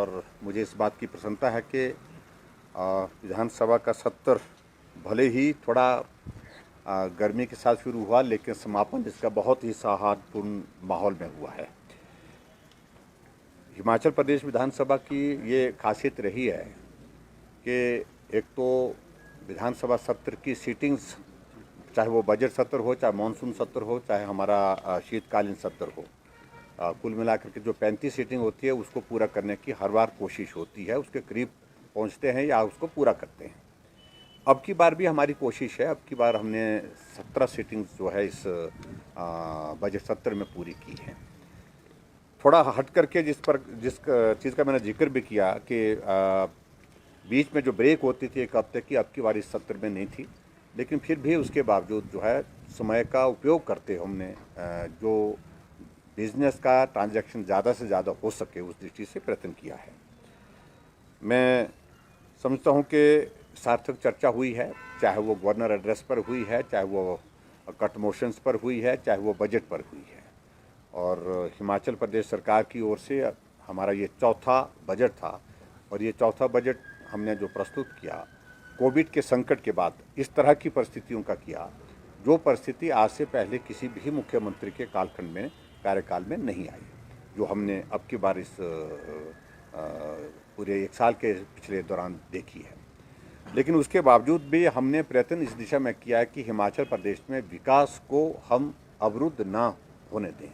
और मुझे इस बात की प्रसन्नता है कि विधानसभा का सत्र भले ही थोड़ा गर्मी के साथ शुरू हुआ, लेकिन समापन इसका बहुत ही सौहार्दपूर्ण माहौल में हुआ है। हिमाचल प्रदेश विधानसभा की ये खासियत रही है कि एक तो विधानसभा सत्र की सीटिंग्स, चाहे वो बजट सत्र हो, चाहे मानसून सत्र हो, चाहे हमारा शीतकालीन सत्र हो, कुल मिलाकर के जो 35 सीटिंग होती है उसको पूरा करने की हर बार कोशिश होती है। उसके करीब पहुंचते हैं या उसको पूरा करते हैं। अब की बार भी हमारी कोशिश है। अब की बार हमने 17 सीटिंग्स जो है इस बजट सत्र में पूरी की है। थोड़ा हट करके जिस चीज़ का मैंने जिक्र भी किया कि बीच में जो ब्रेक होती थी एक हफ्ते की, अब की बार इस सत्र में नहीं थी, लेकिन फिर भी उसके बावजूद जो है समय का उपयोग करते हमने जो बिजनेस का ट्रांजैक्शन ज़्यादा से ज़्यादा हो सके उस दृष्टि से प्रयत्न किया है। मैं समझता हूँ कि सार्थक चर्चा हुई है, चाहे वो गवर्नर एड्रेस पर हुई है, चाहे वो कट मोशंस पर हुई है, चाहे वो बजट पर हुई है। और हिमाचल प्रदेश सरकार की ओर से हमारा ये चौथा बजट था और ये चौथा बजट हमने जो प्रस्तुत किया कोविड के संकट के बाद इस तरह की परिस्थितियों का किया, जो परिस्थिति आज से पहले किसी भी मुख्यमंत्री के कालखंड में कार्यकाल में नहीं आई, जो हमने अब की बार इस पूरे एक साल के पिछले दौरान देखी है। लेकिन उसके बावजूद भी हमने प्रयत्न इस दिशा में किया है कि हिमाचल प्रदेश में विकास को हम अवरुद्ध ना होने दें,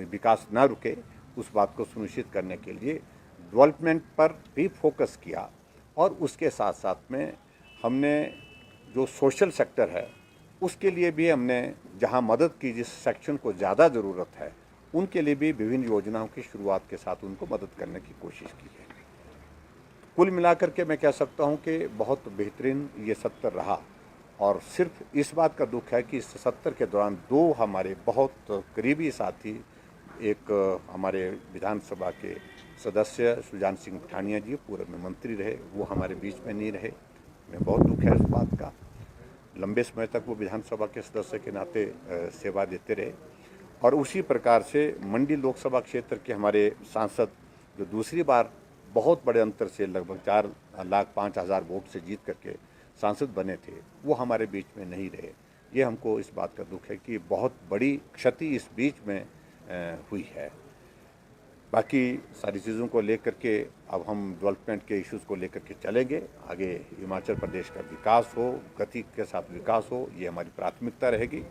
विकास ना रुके, उस बात को सुनिश्चित करने के लिए डेवलपमेंट पर भी फोकस किया। और उसके साथ साथ में हमने जो सोशल सेक्टर है उसके लिए भी हमने जहां मदद की, जिस सेक्शन को ज़्यादा ज़रूरत है उनके लिए भी विभिन्न योजनाओं की शुरुआत के साथ उनको मदद करने की कोशिश की है। कुल मिलाकर के मैं कह सकता हूं कि बहुत बेहतरीन ये सत्र रहा। और सिर्फ इस बात का दुख है कि इस सत्र के दौरान दो हमारे बहुत करीबी साथी, एक हमारे विधानसभा के सदस्य सुजान सिंह पठानिया जी पूर्व में मंत्री रहे, वो हमारे बीच में नहीं रहे। मैं बहुत दुख है इस बात का। लंबे समय तक वो विधानसभा के सदस्य के नाते सेवा देते रहे। और उसी प्रकार से मंडी लोकसभा क्षेत्र के हमारे सांसद जो दूसरी बार बहुत बड़े अंतर से लगभग 4,05,000 वोट से जीत करके सांसद बने थे, वो हमारे बीच में नहीं रहे। ये हमको इस बात का दुख है कि बहुत बड़ी क्षति इस बीच में हुई है। बाकी सारी चीज़ों को लेकर के अब हम डेवलपमेंट के इश्यूज़ को लेकर के चलेंगे आगे। हिमाचल प्रदेश का विकास हो, गति के साथ विकास हो, ये हमारी प्राथमिकता रहेगी।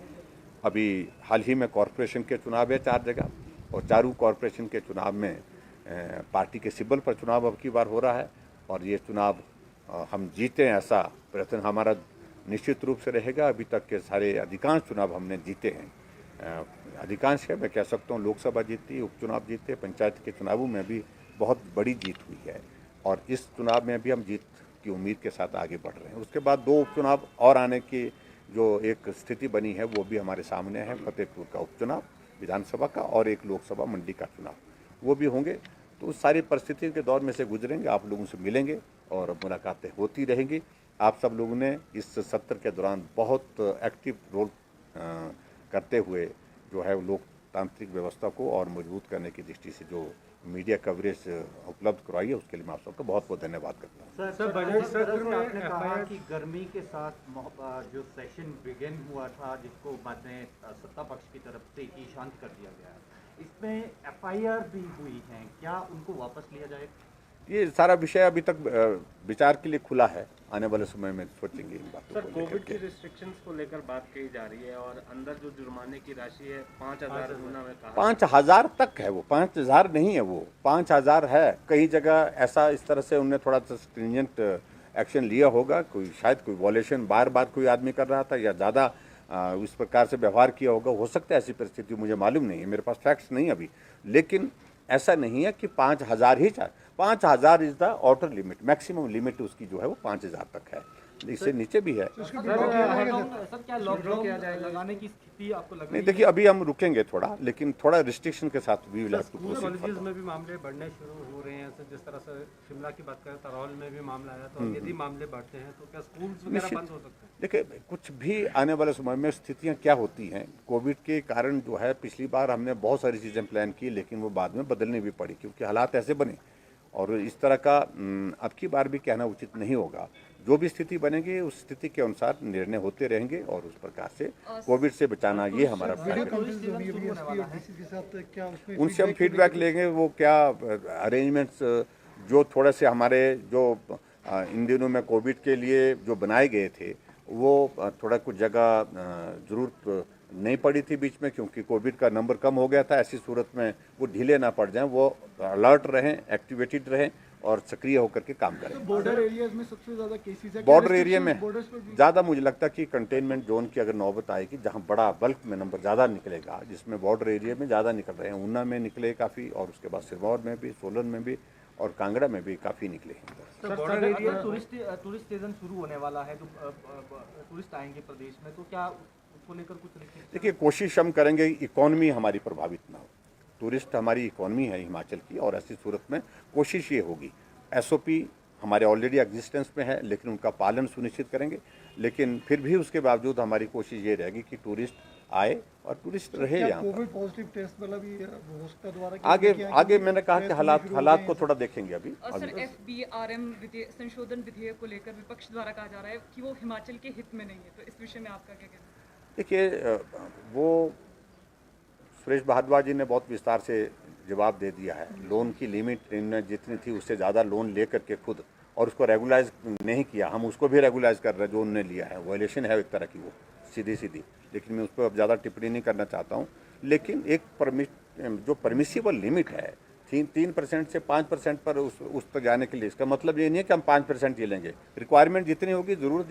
अभी हाल ही में कॉरपोरेशन के चुनाव है 4 जगह, और चारों कॉरपोरेशन के चुनाव में पार्टी के सिंबल पर चुनाव अब की बार हो रहा है। और ये चुनाव हम जीते ऐसा प्रयत्न हमारा निश्चित रूप से रहेगा। अभी तक के सारे अधिकांश चुनाव हमने जीते हैं, अधिकांश है मैं कह सकता हूँ। लोकसभा जीती, उपचुनाव जीते, पंचायत के चुनावों में भी बहुत बड़ी जीत हुई है और इस चुनाव में भी हम जीत की उम्मीद के साथ आगे बढ़ रहे हैं। उसके बाद 2 उपचुनाव और आने की जो एक स्थिति बनी है वो भी हमारे सामने है। फतेहपुर का उपचुनाव विधानसभा का और एक लोकसभा मंडी का चुनाव, वो भी होंगे। तो उस सारी परिस्थितियों के दौर में से गुजरेंगे, आप लोगों से मिलेंगे और मुलाकातें होती रहेंगी। आप सब लोगों ने इस सत्र के दौरान बहुत एक्टिव रोल करते हुए जो है लोकतांत्रिक व्यवस्था को और मजबूत करने की दृष्टि से जो मीडिया कवरेज उपलब्ध करवाई है, उसके लिए मैं आप सबका बहुत बहुत धन्यवाद करता हूँ। सर, बजट सत्र में आपने कहा कि गर्मी के साथ जो सेशन बिगिन हुआ था, जिसको बाद में सत्ता पक्ष की तरफ से ही शांत कर दिया गया, इसमें एफआईआर भी हुई हैं, क्या उनको वापस लिया जाए? ये सारा विषय अभी तक विचार के लिए खुला है, आने वाले समय में सोचेंगे इन बातों को। कोविड की रिस्ट्रिक्शंस को लेकर बात कही जा रही है और अंदर जो जुर्माने की राशि है 5,000 गुना में कहा 5,000 तक है, वो 5,000 नहीं है, वो 5,000 है। कई जगह ऐसा इस तरह से उन्होंने थोड़ा सा स्ट्रिंजेंट एक्शन लिया होगा, कोई शायद कोई वॉलेशन बार बार कोई आदमी कर रहा था या ज़्यादा इस प्रकार से व्यवहार किया होगा, हो सकता है ऐसी परिस्थिति, मुझे मालूम नहीं है, मेरे पास फैक्ट्स नहीं अभी। लेकिन ऐसा नहीं है कि 5,000 ही चाहिए। 5,000 is the outer limit, maximum limit उसकी जो है वो 5,000 तक है, इससे नीचे भी है। सर, क्या लॉकडाउन लगाने की स्थिति आपको लग रही है? नहीं, देखिए अभी हम रुकेंगे थोड़ा, लेकिन थोड़ा रिस्ट्रिक्शन के साथ भी कॉलेजेस में भी मामले बढ़ने शुरू हो रहे हैं। जिस तरह से शिमला की बात करें, तरौल में भी मामला आया, तो यदि मामले बढ़ते हैं तो क्या स्कूल्स वगैरह बंद हो सकते हैं? देखिए कुछ भी आने वाले समय में स्थितियां क्या होती हैं, कोविड के कारण जो है पिछली बार हमने बहुत सारी चीज़ें प्लान की, लेकिन वो बाद में बदलनी भी पड़ी क्योंकि हालात ऐसे बने। और इस तरह का अब की बार भी कहना उचित नहीं होगा। जो भी स्थिति बनेगी उस स्थिति के अनुसार निर्णय होते रहेंगे और उस प्रकार से कोविड से बचाना ये हमारा उनसे हम फीडबैक लेंगे। वो क्या अरेंजमेंट्स जो थोड़े से हमारे जो इन दिनों में कोविड के लिए जो बनाए गए थे वो थोड़ा कुछ जगह ज़रूरत नहीं पड़ी थी बीच में, क्योंकि कोविड का नंबर कम हो गया था। ऐसी सूरत में वो ढीले ना पड़ जाएं, वो अलर्ट रहें, एक्टिवेटेड रहें और सक्रिय होकर के काम करें। बॉर्डर एरियाज में सबसे ज़्यादा केसेस है। बॉर्डर एरिया में ज़्यादा मुझे लगता है कि कंटेनमेंट जोन की अगर नौबत आएगी, जहां बड़ा बल्क में नंबर ज़्यादा निकलेगा, जिसमें बॉर्डर एरिया में ज़्यादा निकल रहे हैं, ऊना में निकले काफ़ी और उसके बाद सिरमौर में भी, सोलन में भी और कांगड़ा में भी काफ़ी निकले। बॉर्डर एरिया टूरिस्ट सीजन शुरू होने वाला है, जो टूरिस्ट आएंगे प्रदेश में, तो क्या उसको लेकर कुछ देखिए, कोशिश हम करेंगे इकोनॉमी हमारी प्रभावित ना हो। टूरिस्ट हमारी इकोनॉमी है हिमाचल की, और ऐसी सूरत में कोशिश ये होगी, एसओपी हमारे ऑलरेडी एग्जिस्टेंस में है लेकिन उनका पालन सुनिश्चित करेंगे। लेकिन फिर भी उसके बावजूद हमारी कोशिश ये रहेगी कि टूरिस्ट आए और टूरिस्ट रहे यहाँ पर। कोविड पॉजिटिव टेस्ट वाला भी होस्टा द्वारा आगे मैंने कहा कि हालात को थोड़ा देखेंगे अभी। सर, FBRM संशोधन विधेयक को लेकर विपक्ष द्वारा कहा जा रहा है कि वो हिमाचल के हित में नहीं है, तो इस विषय में आपका क्या कहना है? देखिए, वो सुरेश भारद्वाज जी ने बहुत विस्तार से जवाब दे दिया है। लोन की लिमिट इनने जितनी थी उससे ज़्यादा लोन ले करके खुद, और उसको रेगुलाइज नहीं किया। हम उसको भी रेगुलाइज कर रहे हैं जो उन्होंने लिया है। वायलेशन है एक तरह की वो सीधी, लेकिन मैं उस पर अब ज़्यादा टिप्पणी नहीं करना चाहता हूँ। लेकिन एक जो परमिसिबल लिमिट है 3% से 5% पर उस तक जाने के लिए, इसका मतलब ये नहीं है कि हम 5% ही लेंगे। रिक्वायरमेंट जितनी होगी, ज़रूरत